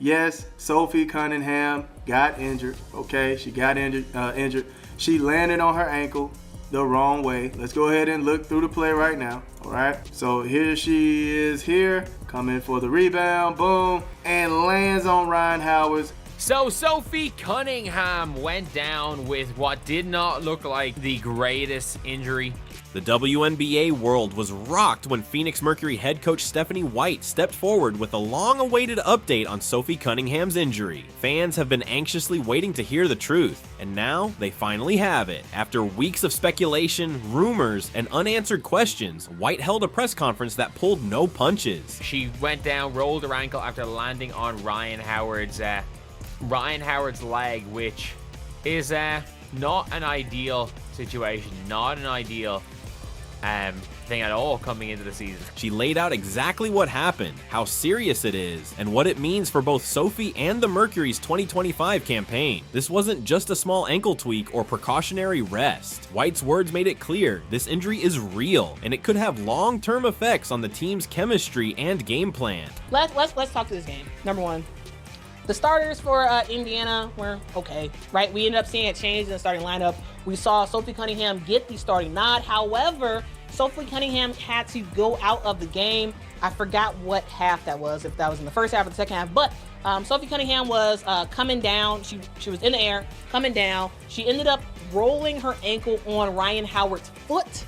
Yes, Sophie Cunningham got injured. Okay, she got injured. She landed on her ankle the wrong way. Let's go ahead and look through the play right now. All right, so here she is here, coming for the rebound, boom, and lands on Ryan Howard's. So Sophie Cunningham went down with what did not look like the greatest injury. The WNBA world was rocked when Phoenix Mercury head coach Stephanie White stepped forward with a long-awaited update on Sophie Cunningham's injury. Fans have been anxiously waiting to hear the truth, and now they finally have it. After weeks of speculation, rumors, and unanswered questions, White held a press conference that pulled no punches. She went down, rolled her ankle after landing on Ryan Howard's leg, which is not an ideal situation, not an ideal thing at all coming into the season. She laid out exactly what happened, how serious it is, and what it means for both Sophie and the Mercury's 2025 campaign. This wasn't just a small ankle tweak or precautionary rest. White's words made it clear this injury is real, and it could have long-term effects on the team's chemistry and game plan. Let's talk to this game. Number one, the starters for Indiana were okay, right? We ended up seeing a change in the starting lineup. We saw Sophie Cunningham get the starting nod. However, Sophie Cunningham had to go out of the game. I forgot what half that was, if that was in the first half or the second half, but Sophie Cunningham was coming down. She was in the air, coming down. She ended up rolling her ankle on Ryan Howard's foot.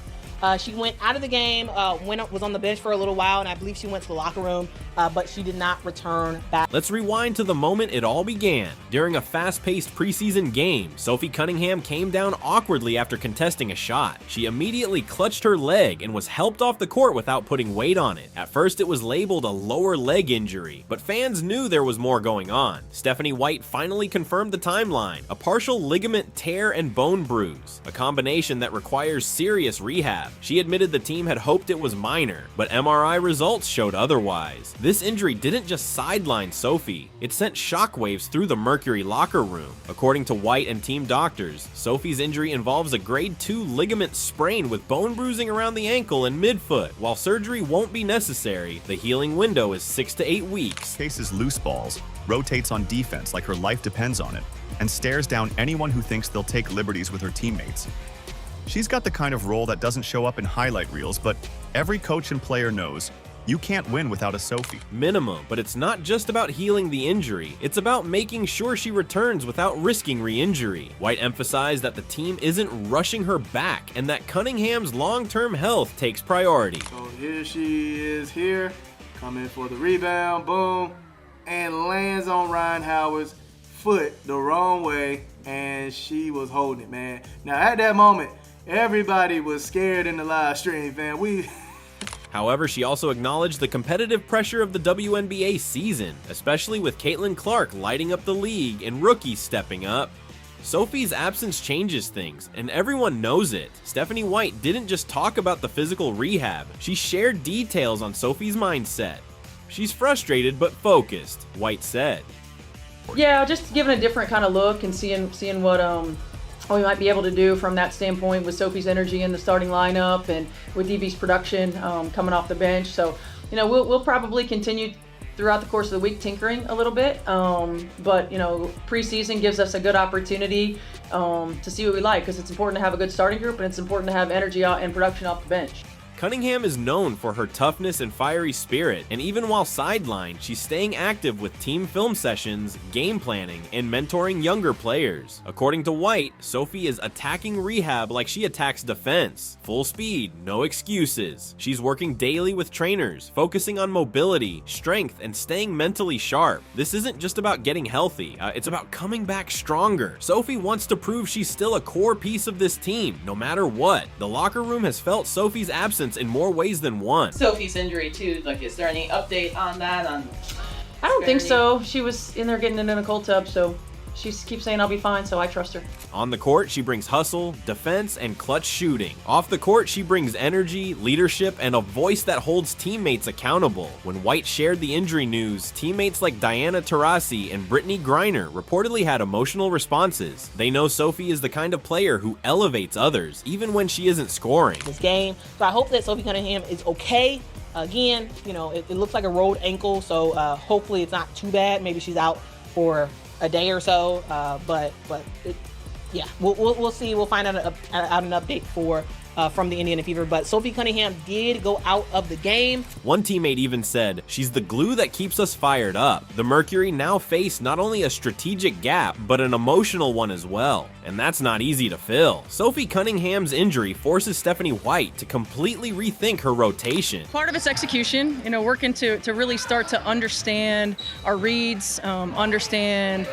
She went out of the game, was on the bench for a little while, and I believe she went to the locker room, but she did not return back. Let's rewind to the moment it all began. During a fast-paced preseason game, Sophie Cunningham came down awkwardly after contesting a shot. She immediately clutched her leg and was helped off the court without putting weight on it. At first, it was labeled a lower leg injury, but fans knew there was more going on. Stephanie White finally confirmed the timeline: a partial ligament tear and bone bruise, a combination that requires serious rehab. She admitted the team had hoped it was minor, but MRI results showed otherwise. This injury didn't just sideline Sophie, it sent shockwaves through the Mercury locker room. According to White and team doctors, Sophie's injury involves a grade 2 ligament sprain with bone bruising around the ankle and midfoot. While surgery won't be necessary, the healing window is 6 to 8 weeks. Chases loose balls, rotates on defense like her life depends on it, and stares down anyone who thinks they'll take liberties with her teammates. She's got the kind of role that doesn't show up in highlight reels, but every coach and player knows you can't win without a Sophie. Minimum, but it's not just about healing the injury, it's about making sure she returns without risking re-injury. White emphasized that the team isn't rushing her back and that Cunningham's long-term health takes priority. So here she is here, coming for the rebound, boom, and lands on Ryan Howard's foot the wrong way, and she was holding it, man. Now at that moment, everybody was scared in the live stream, man. However, she also acknowledged the competitive pressure of the WNBA season, especially with Caitlin Clark lighting up the league and rookies stepping up. Sophie's absence changes things, and everyone knows it. Stephanie White didn't just talk about the physical rehab, she shared details on Sophie's mindset. She's frustrated but focused, White said. Yeah, just giving a different kind of look and seeing what we might be able to do from that standpoint with Sophie's energy in the starting lineup and with Evie's production coming off the bench. So, we'll probably continue throughout the course of the week tinkering a little bit. But, preseason gives us a good opportunity to see what we like, because it's important to have a good starting group and it's important to have energy and production off the bench. Cunningham is known for her toughness and fiery spirit, and even while sidelined, she's staying active with team film sessions, game planning, and mentoring younger players. According to White, Sophie is attacking rehab like she attacks defense. Full speed, no excuses. She's working daily with trainers, focusing on mobility, strength, and staying mentally sharp. This isn't just about getting healthy, it's about coming back stronger. Sophie wants to prove she's still a core piece of this team, no matter what. The locker room has felt Sophie's absence in more ways than one. Sophie's injury too, is there any update on that? I don't think so. She was in there getting in a cold tub, so she keeps saying I'll be fine, so I trust her. On the court, she brings hustle, defense, and clutch shooting. Off the court, she brings energy, leadership, and a voice that holds teammates accountable. When White shared the injury news, teammates like Diana Taurasi and Brittany Griner reportedly had emotional responses. They know Sophie is the kind of player who elevates others, even when she isn't scoring. This game. So I hope that Sophie Cunningham is okay. Again, you know, it looks like a rolled ankle, so hopefully it's not too bad. Maybe she's out for a day or so, yeah, we'll see. We'll find out an update from the Indiana Fever, but Sophie Cunningham did go out of the game. One teammate even said, "She's the glue that keeps us fired up." The Mercury now face not only a strategic gap, but an emotional one as well, and that's not easy to fill. Sophie Cunningham's injury forces Stephanie White to completely rethink her rotation. Part of it's execution, you know, working to really start to understand our reads, understand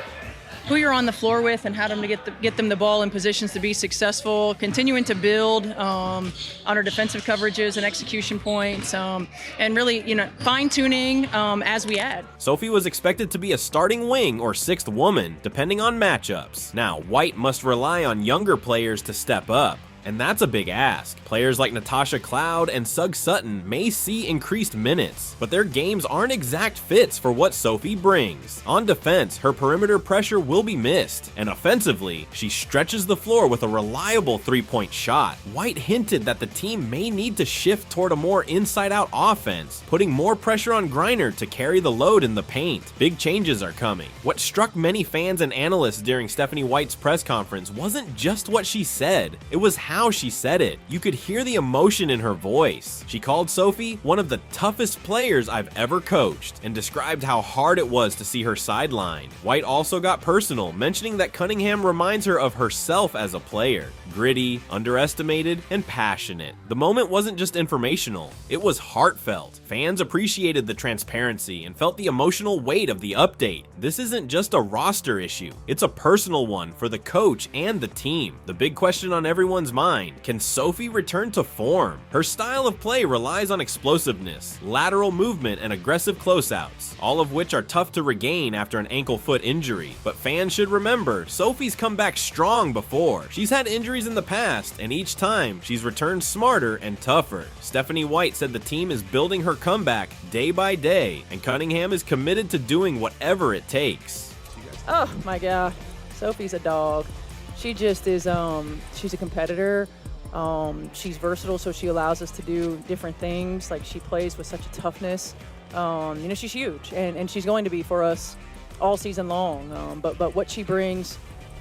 who you're on the floor with and how to get them the ball in positions to be successful, continuing to build on our defensive coverages and execution points, and really, you know, fine-tuning as we add. Sophie was expected to be a starting wing or sixth woman, depending on matchups. Now, White must rely on younger players to step up. And that's a big ask. Players like Natasha Cloud and Sug Sutton may see increased minutes, but their games aren't exact fits for what Sophie brings. On defense, her perimeter pressure will be missed, and offensively, she stretches the floor with a reliable three-point shot. White hinted that the team may need to shift toward a more inside-out offense, putting more pressure on Griner to carry the load in the paint. Big changes are coming. What struck many fans and analysts during Stephanie White's press conference wasn't just what she said, it was how she said it. You could hear the emotion in her voice. She called Sophie one of the toughest players I've ever coached and described how hard it was to see her sidelined. White also got personal, mentioning that Cunningham reminds her of herself as a player. Gritty, underestimated, and passionate. The moment wasn't just informational, it was heartfelt. Fans appreciated the transparency and felt the emotional weight of the update. This isn't just a roster issue, it's a personal one for the coach and the team. The big question on everyone's mind, can Sophie return to form? Her style of play relies on explosiveness, lateral movement, and aggressive closeouts, all of which are tough to regain after an ankle-foot injury. But fans should remember, Sophie's come back strong before. She's had injuries in the past, and each time, she's returned smarter and tougher. Stephanie White said the team is building her comeback day by day, and Cunningham is committed to doing whatever it takes. Oh my God, Sophie's a dog. She just is, she's a competitor. She's versatile, so she allows us to do different things. Like, she plays with such a toughness. You know, she's huge, and she's going to be for us all season long. But what she brings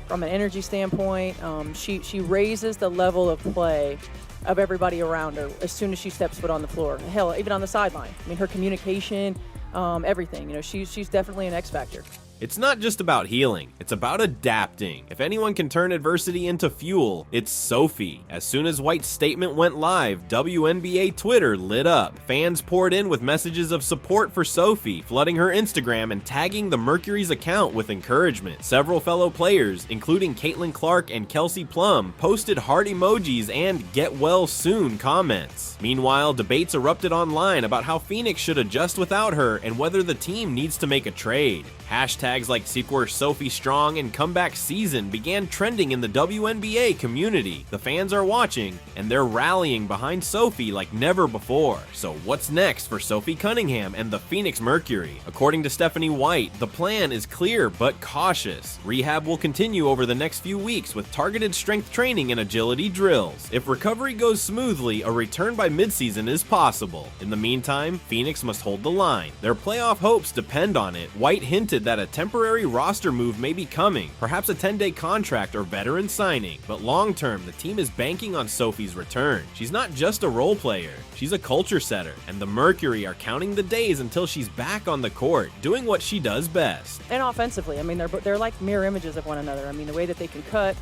from an energy standpoint, she raises the level of play of everybody around her as soon as she steps foot on the floor. Hell, even on the sideline. I mean, her communication, everything. You know, she's definitely an X factor. It's not just about healing, it's about adapting. If anyone can turn adversity into fuel, it's Sophie. As soon as White's statement went live, WNBA Twitter lit up. Fans poured in with messages of support for Sophie, flooding her Instagram and tagging the Mercury's account with encouragement. Several fellow players, including Caitlin Clark and Kelsey Plum, posted heart emojis and get well soon comments. Meanwhile, debates erupted online about how Phoenix should adjust without her and whether the team needs to make a trade. Hashtags like Sequor Sophie Strong and Comeback Season began trending in the WNBA community. The fans are watching, and they're rallying behind Sophie like never before. So what's next for Sophie Cunningham and the Phoenix Mercury? According to Stephanie White, the plan is clear but cautious. Rehab will continue over the next few weeks with targeted strength training and agility drills. If recovery goes smoothly, a return by midseason is possible. In the meantime, Phoenix must hold the line. Their playoff hopes depend on it. White hinted that a temporary roster move may be coming, perhaps a 10-day contract or veteran signing, but long-term, the team is banking on Sophie's return. She's not just a role player, she's a culture setter, and the Mercury are counting the days until she's back on the court, doing what she does best. And offensively, I mean, they're like mirror images of one another. I mean, the way that they can cut,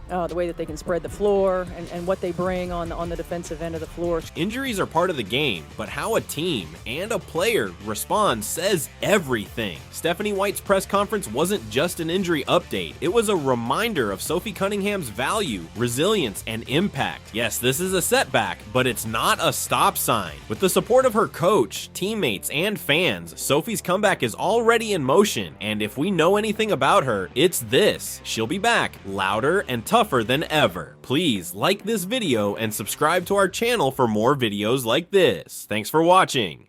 the way that they can spread the floor, and what they bring on the defensive end of the floor. Injuries are part of the game, but how a team and a player responds says everything. Stephanie White's press conference wasn't just an injury update, it was a reminder of Sophie Cunningham's value, resilience, and impact. Yes, this is a setback, but it's not a stop sign. With the support of her coach, teammates, and fans, Sophie's comeback is already in motion, and if we know anything about her, it's this: she'll be back, louder and tougher than ever. Please like this video and subscribe to our channel for more videos like this. Thanks for watching.